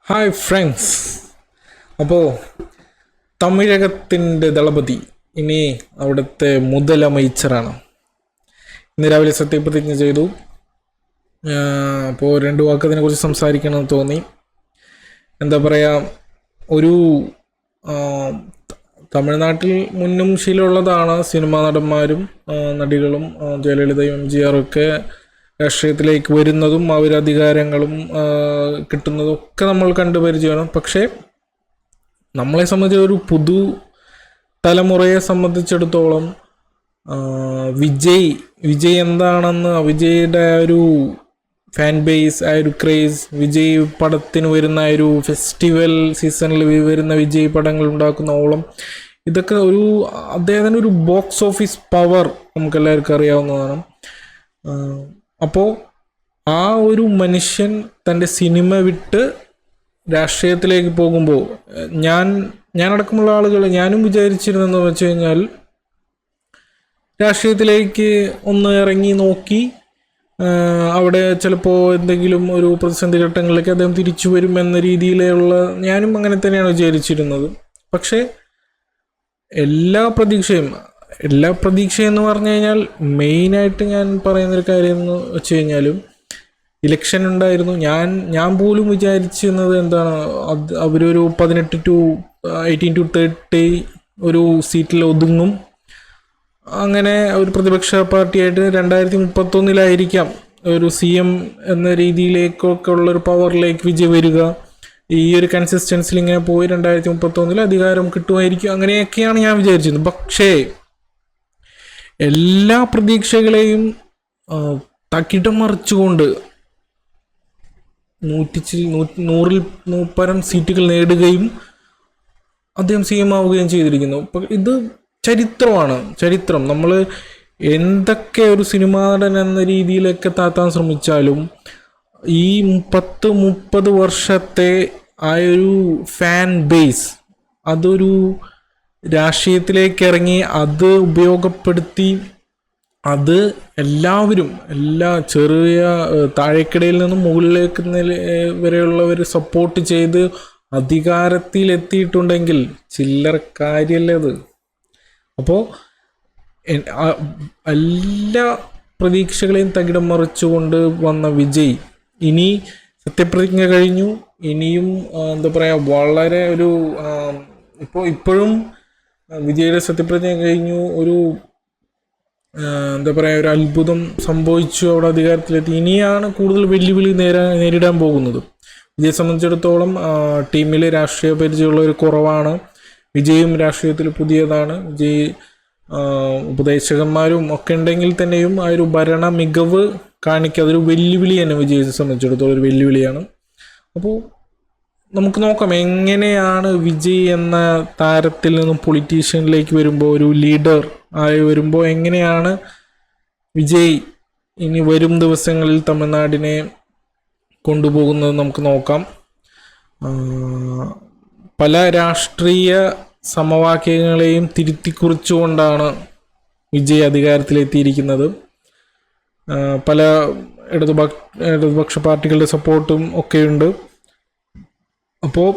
Hi friends. അപ്പോൾ തമിഴകത്തിൻ്റെ ദളപതി ഇനി അവിടുത്തെ മുതലമൈച്ചറാണ്. ഇന്ന് രാവിലെ സത്യപ്രതിജ്ഞ ചെയ്തു. അപ്പോൾ രണ്ട് വാക്ക് അതിനെക്കുറിച്ച് സംസാരിക്കണമെന്ന് തോന്നി. എന്താ പറയുക, ഒരു തമിഴ്നാട്ടിൽ മുന്നും ശീലമുള്ളതാണ് സിനിമാ നടന്മാരും നടികളും ജയലളിതയും MGR ഒക്കെ രാഷ്ട്രീയത്തിലേക്ക് വരുന്നതും അവരധികാരങ്ങളും കിട്ടുന്നതും ഒക്കെ നമ്മൾ കണ്ടു പരിചയമാണ്. പക്ഷേ നമ്മളെ സംബന്ധിച്ച് ഒരു പുതു തലമുറയെ സംബന്ധിച്ചിടത്തോളം വിജയ് എന്താണെന്ന്, വിജയുടെ ആ ഒരു ഫാൻ ബേസ്, ആ ഒരു ക്രേസ്, വിജയ് പടത്തിന് വരുന്ന ആ ഒരു ഫെസ്റ്റിവൽ സീസണിൽ വരുന്ന വിജയ് പടങ്ങൾ ഉണ്ടാക്കുന്ന ഓളം, ഇതൊക്കെ അദ്ദേഹത്തിൻ്റെ ഒരു ബോക്സ് ഓഫീസ് പവർ നമുക്കെല്ലാവർക്കും അറിയാവുന്നതാണ്. അപ്പോൾ ആ ഒരു മനുഷ്യൻ തൻ്റെ സിനിമ വിട്ട് രാഷ്ട്രീയത്തിലേക്ക് പോകുമ്പോൾ ഞാനടക്കമുള്ള ആളുകൾ, ഞാനും വിചാരിച്ചിരുന്നെന്ന് വെച്ച് കഴിഞ്ഞാൽ രാഷ്ട്രീയത്തിലേക്ക് ഒന്ന് ഇറങ്ങി നോക്കി അവിടെ ചിലപ്പോൾ എന്തെങ്കിലും ഒരു പ്രതിസന്ധി ഘട്ടങ്ങളിലേക്ക് അദ്ദേഹം തിരിച്ചു വരും എന്ന രീതിയിലുള്ള, ഞാനും അങ്ങനെ തന്നെയാണ് വിചാരിച്ചിരുന്നത്. പക്ഷേ എല്ലാ പ്രതീക്ഷയും എന്ന് പറഞ്ഞു കഴിഞ്ഞാൽ മെയിനായിട്ട് ഞാൻ പറയുന്നൊരു കാര്യം എന്ന് വെച്ച് കഴിഞ്ഞാലും, ഇലക്ഷൻ ഉണ്ടായിരുന്നു. ഞാൻ പോലും വിചാരിച്ചിരുന്നത് എന്താണ്, അവരൊരു 18 to 18 to 30 ഒരു സീറ്റിൽ ഒതുങ്ങും. അങ്ങനെ ഒരു പ്രതിപക്ഷ പാർട്ടിയായിട്ട് 2031 ഒരു CM എന്ന രീതിയിലേക്കൊക്കെ ഉള്ളൊരു പവറിലേക്ക് വിജയ് വരിക. ഈ ഒരു കൺസിസ്റ്റൻസിൽ ഇങ്ങനെ പോയി 2031 അധികാരം കിട്ടുമായിരിക്കും, അങ്ങനെയൊക്കെയാണ് ഞാൻ വിചാരിച്ചിരുന്നത്. പക്ഷേ എല്ലാ പ്രതീക്ഷകളെയും തകിടം മറിച്ചുകൊണ്ട് 100ൽ പരം സീറ്റുകൾ നേടുകയും അദ്ദേഹം CM ആവുകയും ചെയ്തിരിക്കുന്നു. ഇത് ചരിത്രം. നമ്മൾ എന്തൊക്കെ ഒരു സിനിമാ നടൻ എന്ന രീതിയിലൊക്കെ താത്താൻ ശ്രമിച്ചാലും ഈ 30 വർഷത്തെ ആ ഒരു ഫാൻ ബേസ്, അതൊരു രാഷ്ട്രീയത്തിലേക്ക് ഇറങ്ങി അത് ഉപയോഗപ്പെടുത്തി, അത് എല്ലാവരും, എല്ലാ ചെറിയ താഴേക്കിടയിൽ നിന്നും മുകളിലേക്ക് വരെയുള്ളവർ സപ്പോർട്ട് ചെയ്ത് അധികാരത്തിലെത്തിയിട്ടുണ്ടെങ്കിൽ ചില്ലറ കാര്യമല്ലേ അത്. അപ്പോൾ എല്ലാ പ്രതീക്ഷകളെയും തകിടം മറിച്ചുകൊണ്ട് വന്ന വിജയ് ഇനി സത്യപ്രതിജ്ഞ കഴിഞ്ഞു. ഇനിയും എന്താ പറയുക, വളരെ ഒരു ഇപ്പോഴും വിജയുടെ സത്യപ്രതിജ്ഞ കഴിഞ്ഞു. എന്താ പറയുക, ഒരു അത്ഭുതം സംഭവിച്ചു, അവിടെ അധികാരത്തിലെത്തി. ഇനിയാണ് കൂടുതൽ വെല്ലുവിളി നേരിടാൻ പോകുന്നത്. വിജയെ സംബന്ധിച്ചിടത്തോളം ടീമിൽ രാഷ്ട്രീയ പരിചയമുള്ളവർ കുറവാണ്. വിജയും രാഷ്ട്രീയത്തിൽ പുതിയതാണ്. വിജയ് ഉപദേശകന്മാരും ഒക്കെ ഉണ്ടെങ്കിൽ തന്നെയും ആ ഒരു ഭരണ മികവ് കാണിക്കുക, അതൊരു വെല്ലുവിളി തന്നെ വിജയെ സംബന്ധിച്ചിടത്തോളം ഒരു വെല്ലുവിളിയാണ്. അപ്പോൾ നമുക്ക് നോക്കാം എങ്ങനെയാണ് വിജയ് എന്ന താരത്തിൽ നിന്നും പൊളിറ്റീഷ്യനിലേക്ക് വരുമ്പോൾ, ഒരു ലീഡർ ആയി വരുമ്പോൾ എങ്ങനെയാണ് വിജയ് ഇനി വരും ദിവസങ്ങളിൽ തമിഴ്നാടിനെ കൊണ്ടുപോകുന്നത് നമുക്ക് നോക്കാം. പല രാഷ്ട്രീയ സമവാക്യങ്ങളെയും തിരുത്തിക്കുറിച്ചുകൊണ്ടാണ് വിജയ് അധികാരത്തിലെത്തിയിരിക്കുന്നത്. പല ഇടതുപക്ഷ പാർട്ടികളുടെ സപ്പോർട്ടും ഒക്കെയുണ്ട്. അപ്പോൾ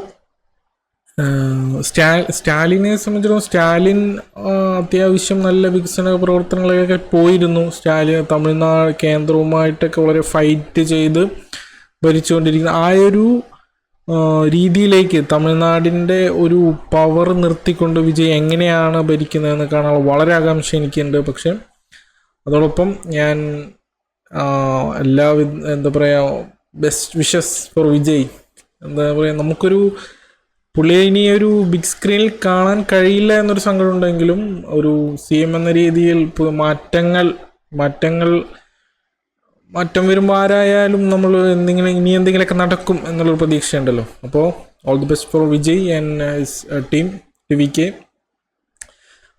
സ്റ്റാലിനെ സംബന്ധിച്ചിടത്തോളം സ്റ്റാലിൻ അത്യാവശ്യം നല്ല വികസന പ്രവർത്തനങ്ങളൊക്കെ പോയിരുന്നു. സ്റ്റാലിൻ തമിഴ്നാട് കേന്ദ്രവുമായിട്ടൊക്കെ വളരെ ഫൈറ്റ് ചെയ്ത് ഭരിച്ചുകൊണ്ടിരിക്കുന്ന ആ ഒരു രീതിയിലേക്ക് തമിഴ്നാടിൻ്റെ ഒരു പവർ നിർത്തിക്കൊണ്ട് വിജയ് എങ്ങനെയാണ് ഭരിക്കുന്നതെന്ന് കാണാൻ വളരെ ആകാംക്ഷ എനിക്കുണ്ട്. പക്ഷെ അതോടൊപ്പം ഞാൻ എന്താ പറയുക, ബെസ്റ്റ് വിഷസ് ഫോർ വിജയ്. എന്താ പറയുക, നമുക്കൊരു പുള്ളിയെ ഇനി ഒരു ബിഗ് സ്ക്രീനിൽ കാണാൻ കഴിയില്ല എന്നൊരു സങ്കടം ഉണ്ടെങ്കിലും ഒരു CM എന്ന രീതിയിൽ മാറ്റം വരുമ്പോൾ ആരായാലും നമ്മൾ ഇനി എന്തെങ്കിലുമൊക്കെ നടക്കും എന്നുള്ളൊരു പ്രതീക്ഷയുണ്ടല്ലോ. അപ്പോൾ all the best for Vijay and his team TVK.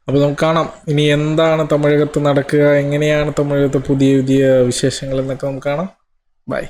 അപ്പോൾ നമുക്ക് കാണാം ഇനി എന്താണ് തമിഴകത്ത് നടക്കുക, എങ്ങനെയാണ് തമിഴകത്ത് പുതിയ വിശേഷങ്ങൾ എന്നൊക്കെ നമുക്ക് കാണാം. ബൈ.